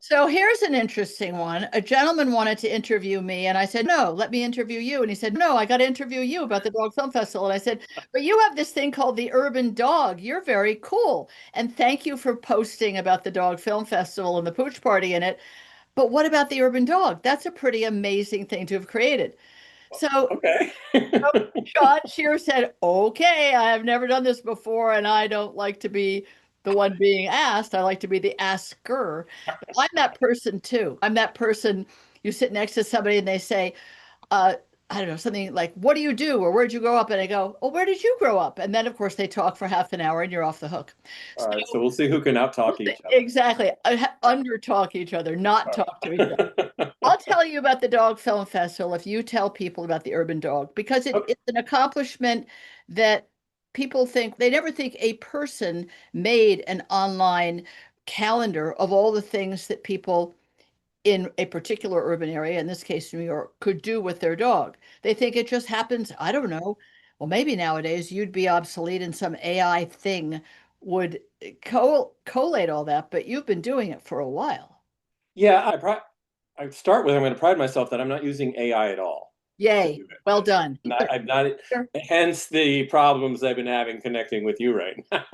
So here's an interesting one. A gentleman wanted to interview me, and I said, no, let me interview you. And he said, no, I got to interview you about the Dog Film Festival. And I said, but you have this thing called the Urban Dog. You're very cool. And thank you for posting about the Dog Film Festival and the pooch party in it. But what about the Urban Dog? That's a pretty amazing thing to have created. So Okay. John Shear said, okay, I have never done this before, and I don't like to be the one being asked. I like to be the asker. But I'm that person too. I'm that person you sit next to somebody and they say, uh, I don't know, something like, what do you do? Or where'd you grow up? And I go, oh, where did you grow up? And then, of course, they talk for half an hour and you're off the hook. All right, so So, we'll see who can out-talk each other. exactly. Under talk each other, not talk to each other. All I'll tell you about the Dog Film Festival if you tell people about the Urban Dog, because right. it's an accomplishment that people think they never think a person made an online calendar of all the things that people in a particular urban area, in this case, New York, could do with their dog. They think it just happens. I don't know. Well, maybe nowadays you'd be obsolete and some AI thing would collate all that, but you've been doing it for a while. Yeah, I start with I'm going to pride myself that I'm not using AI at all to Yay. do Well it. done. I'm not, hence the problems I've been having connecting with you right now.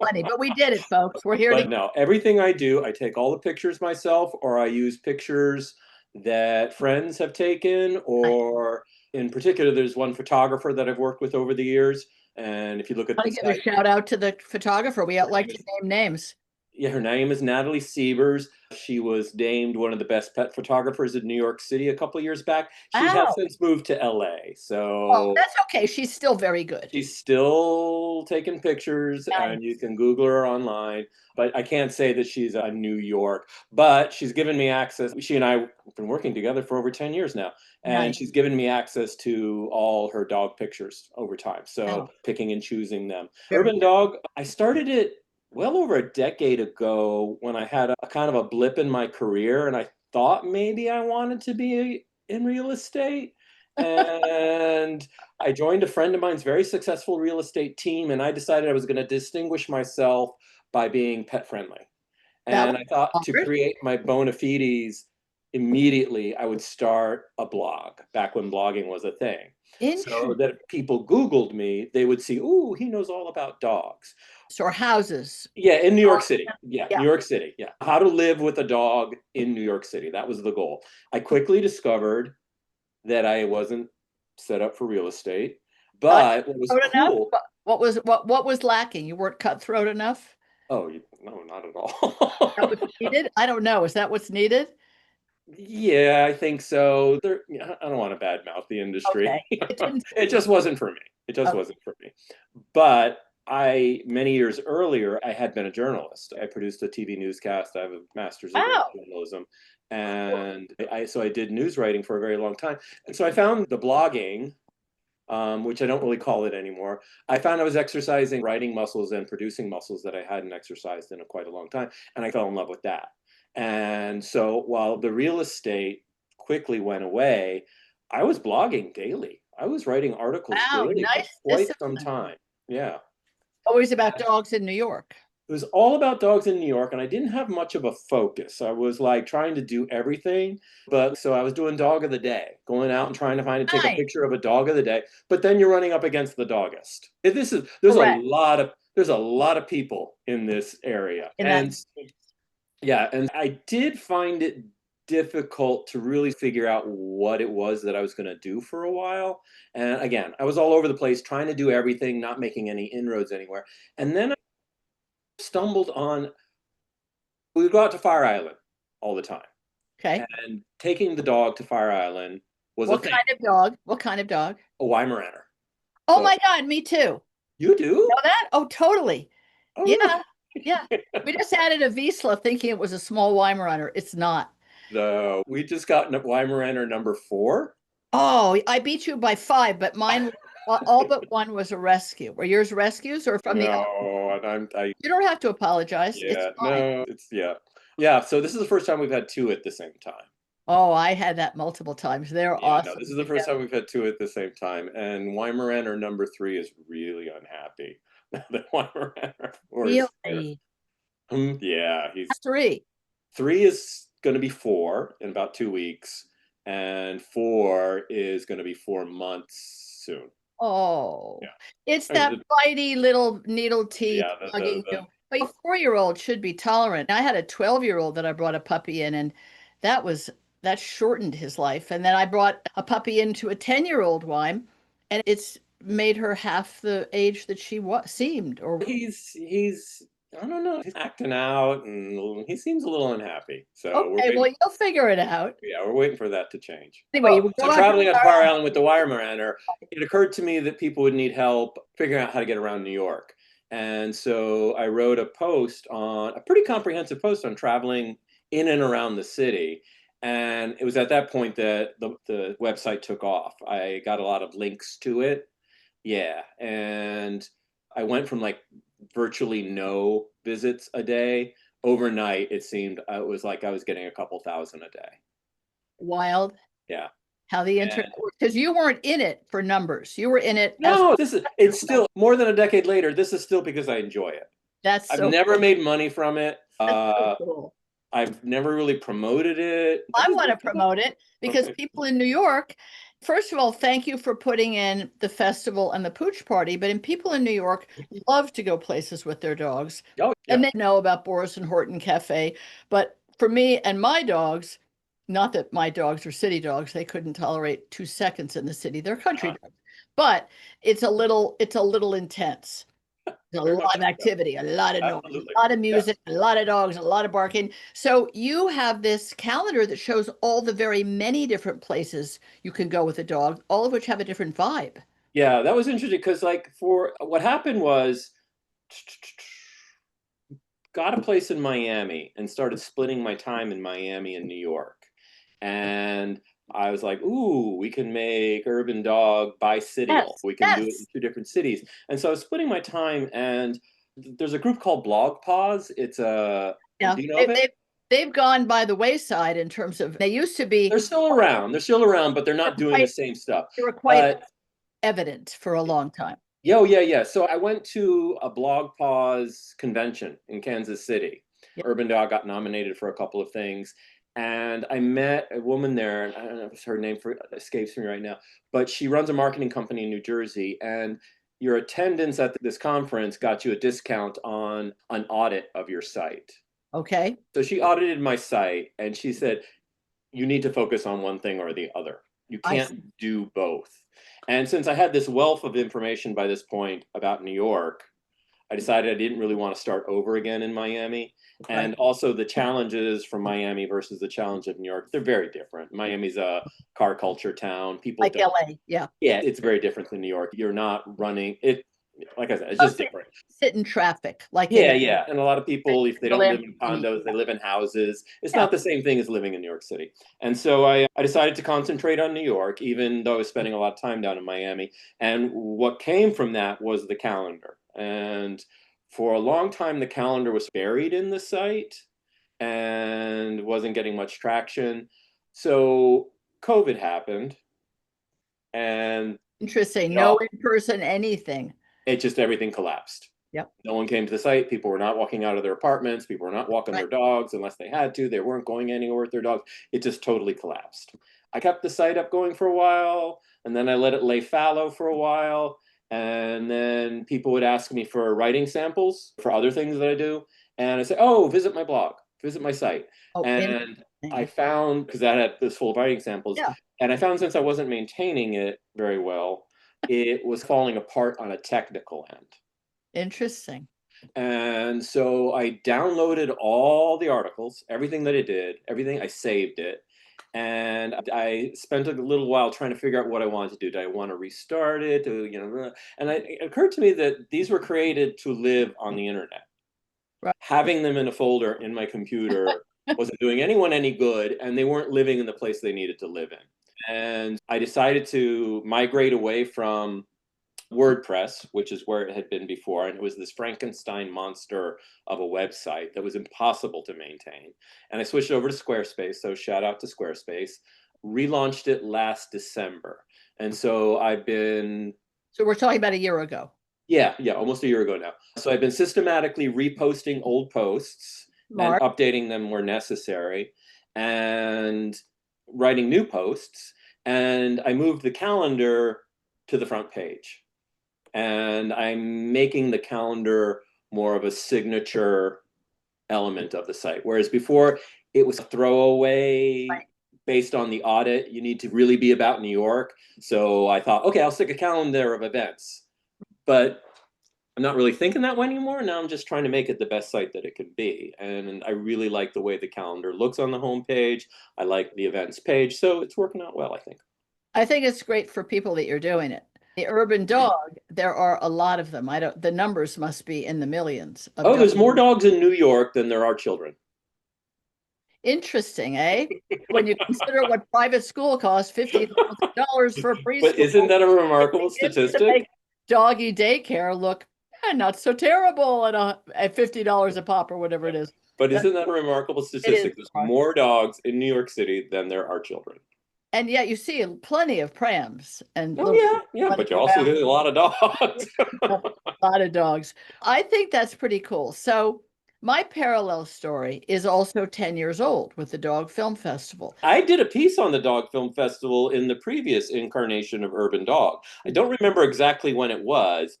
Funny, but we did it, folks. We're here to. But no, everything I do, I take all the pictures myself, or I use pictures that friends have taken, I or in particular, there's one photographer that I've worked with over the years. And if you look at want the to give a site, shout out to the photographer. We her like name to is name names. yeah, her name is Natalie Sievers. She was named one of the best pet photographers in New York City a couple of years back. She has Wow. since moved to LA, Oh, so that's okay. She's still very good. she's still taking pictures, and you Nice. can Google her online. But I can't say that she's a New York, but she's given me access. She and I have been working together for over 10 years now, and Nice. she's given me access to all her dog pictures over time. So Oh, picking and choosing them. very Urban Dog, I started it well over a decade ago when I had a kind of a blip in my career, and I thought maybe I wanted to be in real estate. And I joined a friend of mine's very successful real estate team, and I decided I was going to distinguish myself by being pet friendly. that was And I thought to smart. create my bona fides immediately, I would start a blog back when blogging was a thing. So Interesting. that if people Googled me, they would see, ooh, he knows all about dogs. Or houses. Yeah, in New York City. Yeah, New Yeah. York City. Yeah. How to live with a dog in New York City. That was the goal. I quickly discovered that I wasn't set up for real estate. Not But what was cutthroat enough? cool, What was lacking? You weren't cutthroat enough? oh, no, not at That all. was needed? I don't know. Is that what's needed? Yeah, I think so. Yeah, I don't want to badmouth the industry. Okay. It didn't. It just wasn't for me. It just Okay. wasn't for me. But many years earlier, I had been a journalist. I produced a TV newscast. I have a master's degree Wow. in journalism. And so I did news writing for a very long time. And so I found the blogging, which I don't really call it anymore. I found I was exercising writing muscles and producing muscles that I hadn't exercised in quite a long time. And I fell in love with that. And so while the real estate quickly went away, I was blogging daily. I was writing articles Wow. daily for Nice quite some discipline. time. Yeah. Always about dogs in New York. It was all about dogs in New York, and I didn't have much of a focus. I was like trying to do everything, but so I was doing dog of the day, going out and trying to find and take a Nice. picture of a dog of the day. But then you're running up against the doggist. This is Correct. there's a lot of people in this area, In that. and yeah, and I did find it difficult to really figure out what it was that I was going to do for a while. And again, I was all over the place trying to do everything, not making any inroads anywhere. And then I stumbled on we would go out to Fire Island all the time. Okay. And taking the dog to Fire Island was a What thing, kind of dog? What kind of dog? a Weimaraner. Oh So my God, me too. you do? Know that? Oh, totally. Oh, Yeah. really? Yeah. We just added a Wiesla thinking it was a small Weimaraner. It's not. No, we just got Weimaraner number 4. Oh, I beat you by 5, but mine, all but one was a rescue. Were yours rescues or from the own? No, and You don't have to apologize. It's yeah, fine. no, yeah. So this is the first time we've had 2 at the same time. Oh, I had that multiple times. They're Yeah, no, this awesome is the first together. time we've had 2 at the same time, and Weimaraner number 3 is really unhappy. The Weimaraner 4 is scared. Really? Yeah, he's Three. 3 is going to be 4 in about 2 weeks, and 4 is going to be 4 months soon. Oh, Yeah. it's I mean, that bitey little needle teeth yeah, bugging you. But a 4-year-old should be tolerant. I had a 12-year-old that I brought a puppy in, and that was that shortened his life. And then I brought a puppy into a 10-year-old Wime, and it's made her half the age that she was seemed. Or he's I don't know, he's acting out and he seems a little unhappy. So we're okay, well, waiting. you'll figure it out. Yeah, we're waiting for that to change. Anyway, Oh, you would so go out to traveling on Star Fire Island. Island with the Weimaraner, it occurred to me that people would need help figuring out how to get around New York. And so I wrote a pretty comprehensive post on traveling in and around the city. And it was at that point that the website took off. I got a lot of links to it. Yeah. And I went from like virtually no visits a day. Overnight, it was like I was getting a couple thousand a day. Wild, Yeah. how the internet works. Because you weren't in it for numbers. You were in it as No, it's still more than a decade later. This is still because I enjoy it. that's I've so never cool. made money from it. That's so cool. I've never really promoted it. I I just want do to it because promote it because okay. people in New York, first of all, thank you for putting in the festival and the pooch party, but people in New York love to go places with their dogs. Oh And yeah. they know about Boris and Horton Cafe. But for me and my dogs, not that my dogs are city dogs, they couldn't tolerate 2 seconds in the city. They're country Uh, dogs. But it's a little intense. There's a very much lot of activity, a lot of noise, absolutely. a lot of Yeah. music, a lot of dogs, a lot of barking. So you have this calendar that shows all the very many different places you can go with a dog, all of which have a different vibe. Yeah, that was interesting because like for what happened was got a place in Miami and started splitting my time in Miami and New York. And I was like, ooh, we can make Urban Dog bi-citial. Yes, We can do it in yes. 2 different cities. And so I was splitting my time, and there's a group called Blog Pause. It's a, Yeah. do you know They, of it? they, they've gone by the wayside in terms of they used to be They're still around. They're still around, but they're not doing the quite, same stuff. they were quite But evident for a long time. yeah, oh, yeah, yeah. So I went to a Blog Pause convention in Kansas City. Yeah. Urban Dog got nominated for a couple of things. And I met a woman there, and I don't know if her name escapes me right now, but she runs a marketing company in New Jersey. And your attendance at this conference got you a discount on an audit of your site. Okay. So she audited my site and she said, you need to focus on one thing or the other. You I can't see. do both. And since I had this wealth of information by this point about New York, I decided I didn't really want to start over again in Miami. Right. And also the challenges from Miami versus the challenge of New York, they're very different. Miami's a car culture town. People Like don't, LA. Yeah. yeah, it's very different than New York. You're not running it, like I said, it's just Mostly different. sit in traffic, like Yeah, in yeah. And a lot of people, if they the don't live in Lamborghini. condos, they live in houses. It's Yeah. not the same thing as living in New York City. And so I decided to concentrate on New York, even though I was spending a lot of time down in Miami. And what came from that was the calendar. And for a long time, the calendar was buried in the site and wasn't getting much traction. So COVID happened and Interesting. it No all in-person anything. it just everything collapsed. Yep. No one came to the site. People were not walking out of their apartments. People were not walking Right. their dogs unless they had to. They weren't going anywhere with their dogs. It just totally collapsed. I kept the site up going for a while, and then I let it lay fallow for a while. And then people would ask me for writing samples for other things that I do. And I say, oh, visit my blog, visit my site. Oh, And I interesting. found, because I had this full of writing samples, Yeah. and I found since I wasn't maintaining it very well, it was falling apart on a technical end. Interesting. And so I downloaded all the articles, everything that I did, everything, I saved it. And I spent a little while trying to figure out what I wanted to do. Did I want to restart it? And it occurred to me that these were created to live on the internet. Right. Having them in a folder in my computer wasn't doing anyone any good, and they weren't living in the place they needed to live in. And I decided to migrate away from WordPress, which is where it had been before, and it was this Frankenstein monster of a website that was impossible to maintain. And I switched over to Squarespace, so shout out to Squarespace. Relaunched it last December. And so I've been, So we're talking about a year ago. yeah, almost a year ago now. So I've been systematically reposting old posts and Mark. updating them where necessary. and writing new posts. And I moved the calendar to the front page. And I'm making the calendar more of a signature element of the site. Whereas before it was a throwaway based on the audit. You need to really be about New York. So I thought, okay, I'll stick a calendar of events. But I'm not really thinking that way anymore. Now I'm just trying to make it the best site that it could be. And I really like the way the calendar looks on the homepage. I like the events page. So it's working out well, I think. I think it's great for people that you're doing it. The urban dog, there are a lot of them. I don't, the numbers must be in the millions of Oh, dogs. there's more dogs in New York than there are children. Interesting, eh? When you consider what private school costs, $50,000 for a But isn't preschool, that a it remarkable begins to make statistic? doggy daycare look not so terrible at $50 a pop or whatever it is. But That, isn't that a remarkable it is statistic? There's remarkable. more dogs in New York City than there are children. And yet you see plenty of prams and Oh little yeah, yeah. running But you also around. see a lot of dogs. A lot of dogs. I think that's pretty cool. So my parallel story is also 10 years old with the Dog Film Festival. I did a piece on the Dog Film Festival in the previous incarnation of Urban Dog. I don't remember exactly when it was.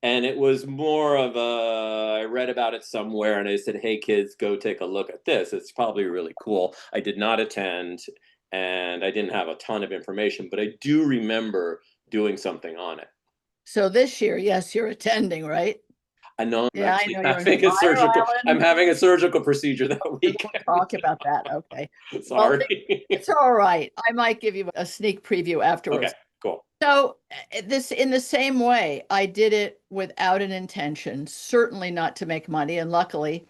And it was more of a, I read about it somewhere and I said, hey, kids, go take a look at this. It's probably really cool. I did not attend and I didn't have a ton of information, but I do remember doing something on it. So this year, yes, you're attending, right? I know I'm Yeah, I actually know you're in having a Fire surgical, I'm Island. having a surgical procedure that We week. won't talk about that. Okay. Well, Sorry. it's all right. I might give you a sneak preview Okay, afterwards. cool. So this in the same way, I did it without an intention, certainly not to make money. And luckily,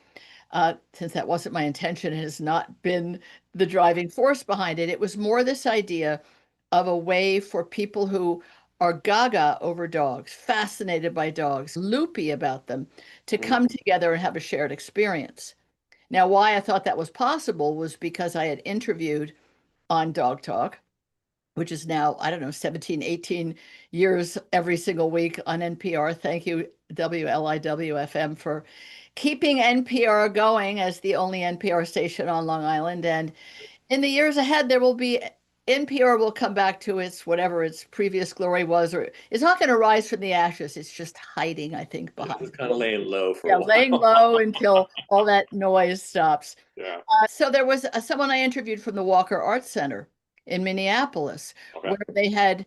since that wasn't my intention, it has not been the driving force behind it. It was more this idea of a way for people who are gaga over dogs, fascinated by dogs, loopy about them, to Mm, come together and have a shared experience. Now, why I thought that was possible was because I had interviewed on Dog Talk, which is now, I don't know, 17, 18 years every single week on NPR. Thank you, WLIW-FM, for keeping NPR going as the only NPR station on Long Island. And in the years ahead, there will be NPR will come back to its whatever its previous glory was, or it's not going to rise from the ashes. It's just hiding, I think, it's behind. just kind of laying low for a Yeah, laying while. low until all that noise stops. Yeah. So there was someone I interviewed from the Walker Arts Center in Minneapolis, Okay. where they had,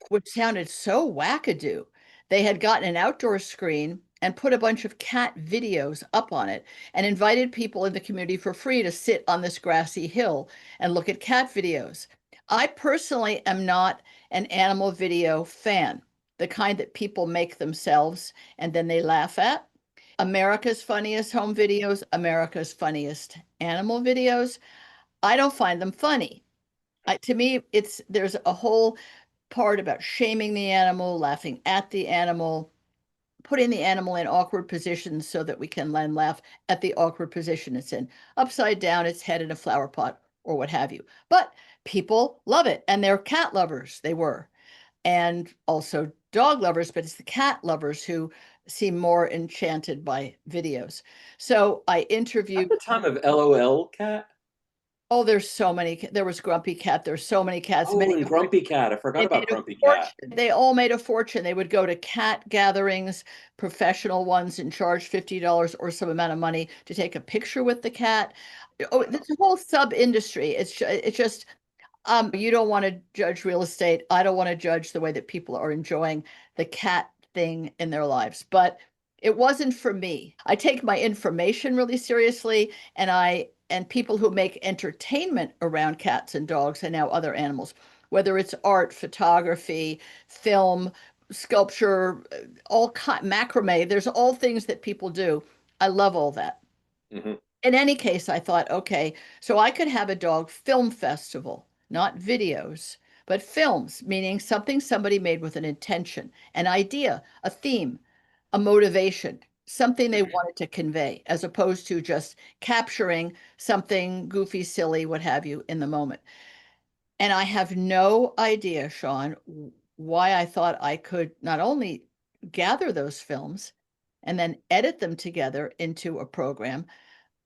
which sounded so wackadoo, they had gotten an outdoor screen and put a bunch of cat videos up on it and invited people in the community for free to sit on this grassy hill and look at cat videos. I personally am not an animal video fan, the kind that people make themselves and then they laugh at. America's Funniest Home Videos, America's Funniest Animal Videos. I don't find them funny. To me, it's there's a whole part about shaming the animal, laughing at the animal, putting the animal in awkward positions so that we can then laugh at the awkward position it's in, upside down, its head in a flower pot, or what have you. But people love it, and they're cat lovers. They were, and also dog lovers, but it's the cat lovers who seem more enchanted by videos. So I At interviewed, the time of LOL Cat. oh, there's so many, there was Grumpy Cat, there's so many cats, Oh, many and of which Grumpy Cat. I forgot they about made a Grumpy Cat. fortune. They all made a fortune. They would go to cat gatherings, professional ones, and charge $50 or some amount of money to take a picture with the cat. Oh, there's a whole sub industry. It's just you don't want to judge real estate. I don't want to judge the way that people are enjoying the cat thing in their lives, but it wasn't for me. I take my information really seriously, and people who make entertainment around cats and dogs and now other animals, whether it's art, photography, film, sculpture, macrame, there's all things that people do. I love all that. Hmm. In any case, I thought, okay, so I could have a dog film festival, not videos, but films, meaning something somebody made with an intention, an idea, a theme, a motivation, something they wanted to convey, as opposed to just capturing something goofy, silly, what have you, in the moment. And I have no idea, Sean, why I thought I could not only gather those films and then edit them together into a program,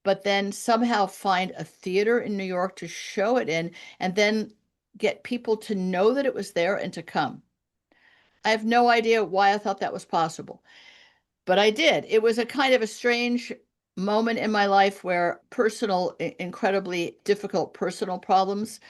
but then somehow find a theater in New York to show it in, and then get people to know that it was there and to come. I have no idea why I thought that was possible, but I did. It was a kind of a strange moment in my life where incredibly difficult personal problems.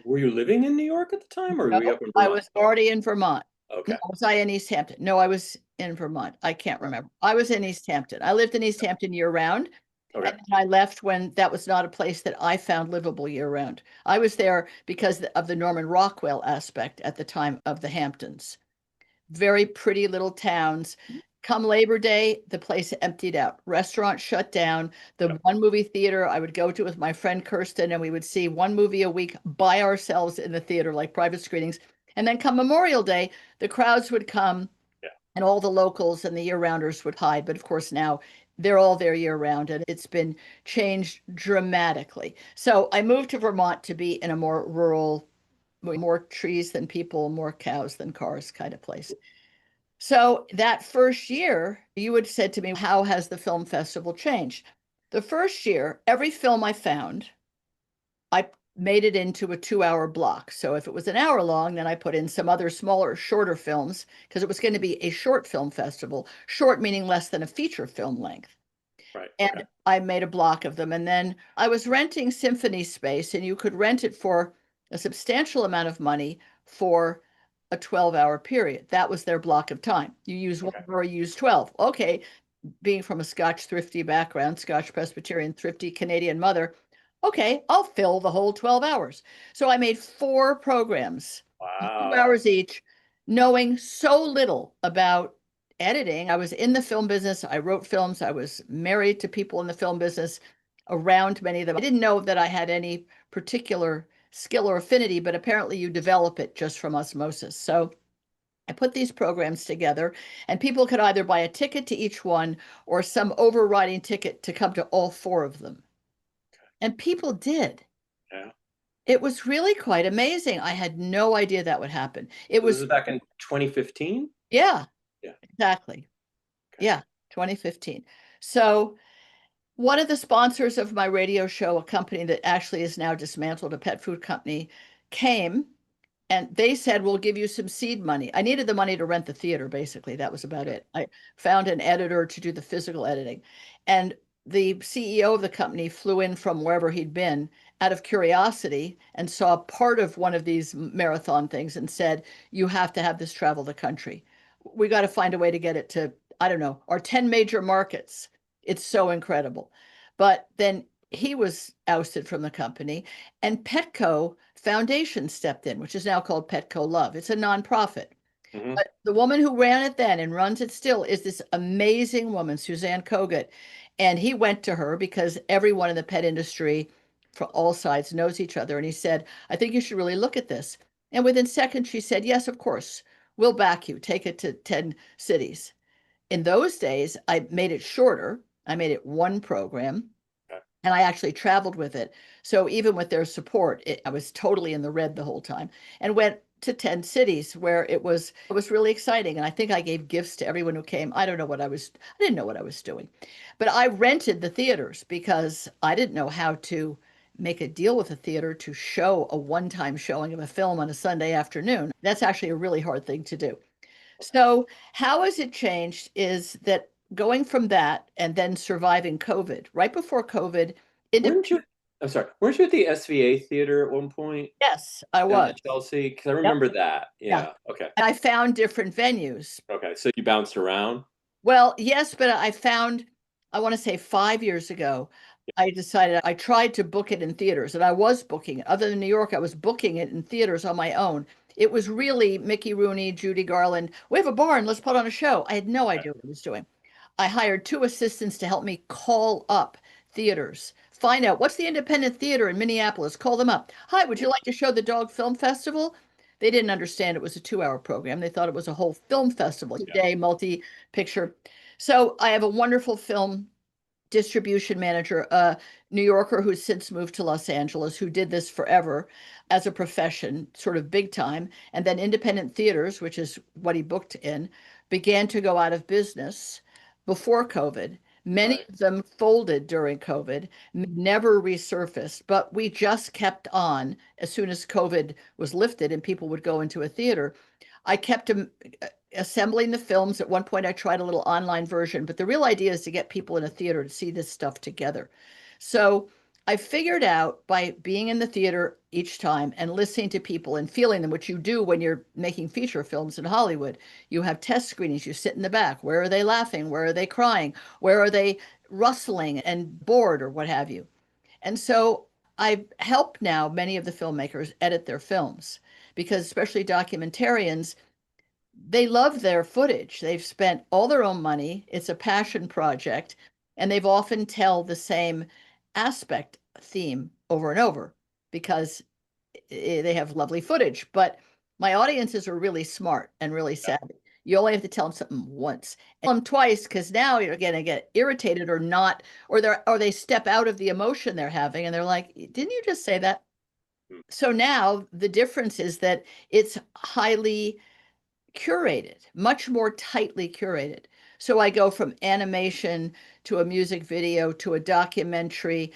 Were you living in New York at the time, or were you No, up in I Vermont? was already in Vermont. No, Okay. was I in East Hampton? No, I was in Vermont. I can't remember. I was in East Hampton. I lived in East Hampton year round. Okay. And then I left when that was not a place that I found livable year round. I was there because of the Norman Rockwell aspect at the time of the Hamptons. Very pretty little towns. Come Labor Day, the place emptied out. Restaurants shut down. The Yep. one movie theater I would go to with my friend Kirsten, and we would see one movie a week by ourselves in the theater, like private screenings. And then come Memorial Day, the crowds would come Yeah. and all the locals and the year-rounders would hide. But of course, now they're all there year-round, and it's been changed dramatically. So I moved to Vermont to be in a more rural, more trees than people, more cows than cars kind of place. So that first year, you had said to me, how has the film festival changed? The first year, every film I found, I made it into a 2 hour block. So if it was an hour long, then I put in some other smaller, shorter films because it was going to be a short film festival, short meaning less than a feature film length. Right. Okay. And I made a block of them. And then I was renting symphony space, and you could rent it for a substantial amount of money for a 12-hour period. That was their block of time. You use one Okay. or you use 12. Okay. Being from a Scotch thrifty background, Scotch Presbyterian thrifty Canadian mother, okay, I'll fill the whole 12 hours. So I made four programs, 2 hours Wow. each, knowing so little about editing. I was in the film business. I wrote films. I was married to people in the film business, around many of them. I didn't know that I had any particular skill or affinity, but apparently you develop it just from osmosis. So I put these programs together, and people could either buy a ticket to each one or some overriding ticket to come to all four of them. And people did. Yeah. It was really quite amazing. I had no idea that would happen. It So this was, is back in 2015? yeah, Yeah. exactly. Okay. Yeah, 2015. So one of the sponsors of my radio show, a company that actually is now dismantled, a pet food company, came and they said, we'll give you some seed money. I needed the money to rent the theater, basically. That was about Okay. it. I found an editor to do the physical editing. And the CEO of the company flew in from wherever he'd been out of curiosity and saw part of one of these marathon things and said, you have to have this travel the country. We got to find a way to get it to, I don't know, our 10 major markets. It's so incredible. But then he was ousted from the company, and Petco Foundation stepped in, which is now called Petco Love. It's a nonprofit. Hmm. But the woman who ran it then and runs it still is this amazing woman, Suzanne Kogut. And he went to her because everyone in the pet industry from all sides knows each other. And he said, I think you should really look at this. And within seconds, she said, yes, of course, we'll back you. Take it to 10 cities. In those days, I made it shorter. I made it one program, Okay. and I actually traveled with it. So even with their support, I was totally in the red the whole time, and went to 10 cities where it was really exciting. And I think I gave gifts to everyone who came. I didn't know what I was doing. But I rented the theaters because I didn't know how to make a deal with a theater to show a one-time showing of a film on a Sunday afternoon. That's actually a really hard thing to do. So, how has it changed is that going from that and then surviving COVID, right before COVID, into Weren't you? I'm sorry. Weren't you at the SVA theater at one point yes, I down was. in Chelsea? Because I Yep. remember that. Yeah. Yeah. Okay. And I found different venues. Okay. So you bounced around. Well, yes, but I found, I want to say 5 years ago, I decided I tried to book it in theaters, and I was booking it. Other than New York, I was booking it in theaters on my own. It was really Mickey Rooney, Judy Garland. We have a barn, let's put on a show. I had no Okay. idea what I was doing. I hired two assistants to help me call up theaters, find out what's the independent theater in Minneapolis, call them up. Hi, would you like to show the Dog Film Festival? They didn't understand it was a 2 hour program. They thought it was a whole film festival, Yeah. day, multi picture. So I have a wonderful film distribution manager, a New Yorker who's since moved to Los Angeles, who did this forever as a profession, sort of big time. And then independent theaters, which is what he booked in, began to go out of business before COVID. Many Right. of them folded during COVID, never resurfaced, but we just kept on as soon as COVID was lifted and people would go into a theater. I kept assembling the films. At one point, I tried a little online version, but the real idea is to get people in a theater to see this stuff together. So I figured out by being in the theater each time and listening to people and feeling them, which you do when you're making feature films in Hollywood. You have test screenings, you sit in the back. Where are they laughing? Where are they crying? Where are they rustling and bored or what have you? And so I help now many of the filmmakers edit their films because, especially documentarians, they love their footage. They've spent all their own money. It's a passion project, and they've often tell the same aspect theme over and over because they have lovely footage. But my audiences are really smart and really savvy. You only have to tell them something once, and tell them twice because now you're going to get irritated or not, or they step out of the emotion they're having and they're like, "Didn't you just say that?" Mm. So now the difference is that it's highly curated, much more tightly curated. So I go from animation to a music video to a documentary.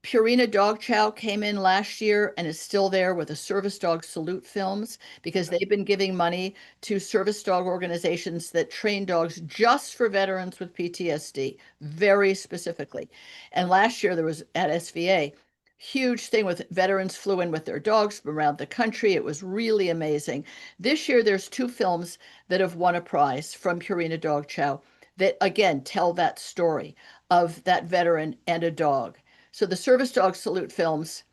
Purina Dog Chow came in last year and is still there with the Service Dog Salute films because they've been giving money to service dog organizations that train dogs just for veterans with PTSD, very specifically. And last year there was at SVA, huge thing with veterans flew in with their dogs from around the country. It was really amazing. This year there's two films that have won a prize from Purina Dog Chow that again tell that story of that veteran and a dog. So the Service Dog Salute films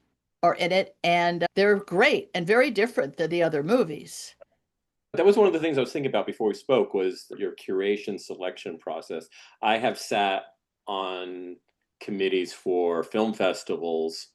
are in it, and they're great and very different than the other movies. That was one of the things I was thinking about before we spoke was your curation selection process. I have sat on committees for film festivals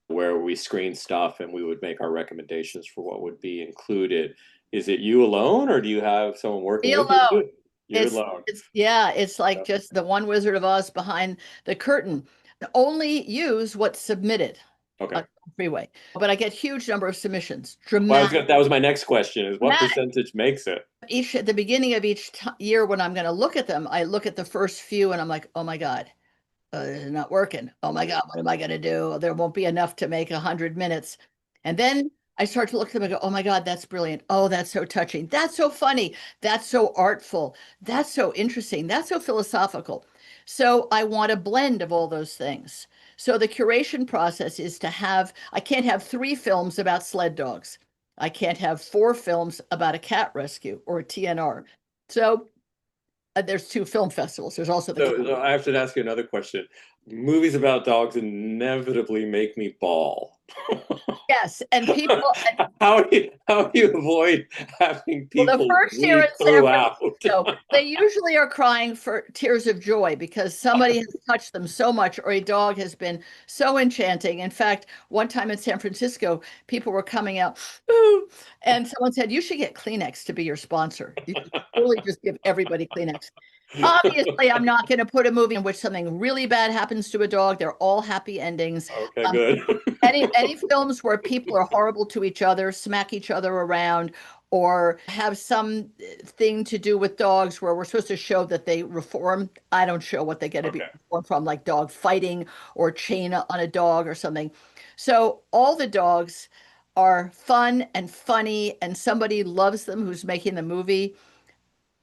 where we screen stuff and we would make our recommendations for what would be included. Is it you alone or do you have someone working Be with alone. you? You're alone. It's yeah, it's like Yep. just the one Wizard of Oz behind the curtain. Only use what's submitted on Okay. Freeway. But I get huge number of submissions, Well, dramatic. that was my next question is what Dramatic. percentage makes it? Each at the beginning of each year when I'm going to look at them, I look at the first few and I'm like, oh my God, it's not working. Oh my God, what am I going to do? There won't be enough to make 100 minutes. And then I start to look at them and go, oh my God, that's brilliant. Oh, that's so touching. That's so funny. That's so artful. That's so interesting. That's so philosophical. So I want a blend of all those things. So the curation process is to have, I can't have three films about sled dogs. I can't have four films about a cat rescue or a TNR. So there's two film festivals. There's also the So I have to ask you another question. Movies about dogs inevitably make me bawl. yes, and people. How do you avoid having Well, the people first year in weep San throughout? Francisco, they usually are crying for tears of joy because somebody has touched them so much or a dog has been so enchanting. In fact, one time in San Francisco, people were coming out, "Ooh," and someone said, you should get Kleenex to be your sponsor. You should really just give everybody Kleenex. Obviously, I'm not going to put a movie in which something really bad happens to a dog. They're all happy endings. Okay, Um, good. any films where people are horrible to each other, smack each other around, or have some thing to do with dogs where we're supposed to show that they reform. I don't show what they get to be Okay. reformed from, like dog fighting or chain on a dog or something. So all the dogs are fun and funny, and somebody loves them who's making the movie,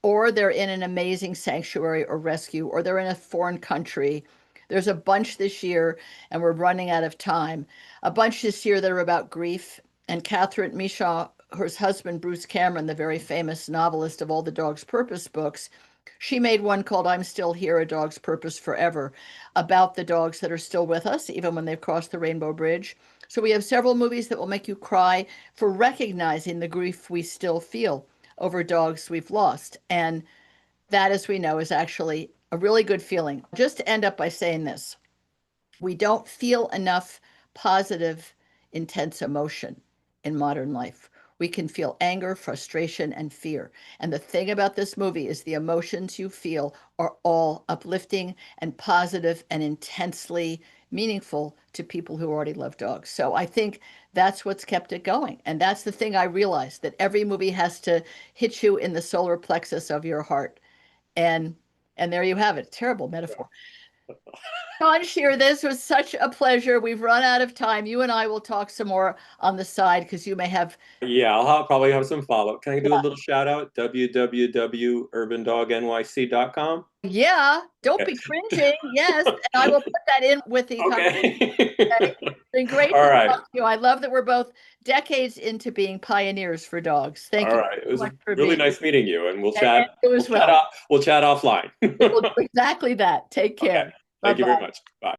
or they're in an amazing sanctuary or rescue, or they're in a foreign country. There's a bunch this year, and we're running out of time. A bunch this year that are about grief. And Catherine Michaud, her husband, Bruce Cameron, the very famous novelist of all the Dog's Purpose books, she made one called I'm Still Here, A Dog's Purpose Forever, about the dogs that are still with us, even when they've crossed the Rainbow Bridge. So we have several movies that will make you cry for recognizing the grief we still feel over dogs we've lost. And that, as we know, is actually a really good feeling. Just to end up by saying this, we don't feel enough positive, intense emotion in modern life. We can feel anger, frustration, and fear. And the thing about this movie is the emotions you feel are all uplifting and positive and intensely meaningful to people who already love dogs. So I think that's what's kept it going. And that's the thing I realized, that every movie has to hit you in the solar plexus of your heart. And there you have it. Terrible metaphor. John Shear, this was such a pleasure. We've run out of time. You and I will talk some more on the side because you may have. Yeah, probably have some follow-up. Can I do a Yeah, little shout out? www.urbandognyc.com. yeah, don't Okay. be cringing. Yes, and I will put that in with the conversation. Okay. It's been great All to right. talk to you. I love that we're both decades into being pioneers for dogs. Thank All you right. It so was much for really being nice meeting you, and we'll here. And chat. you as well. We'll chat offline. We'll do exactly that. Take Okay. care. Bye Thank you very bye. much. Bye.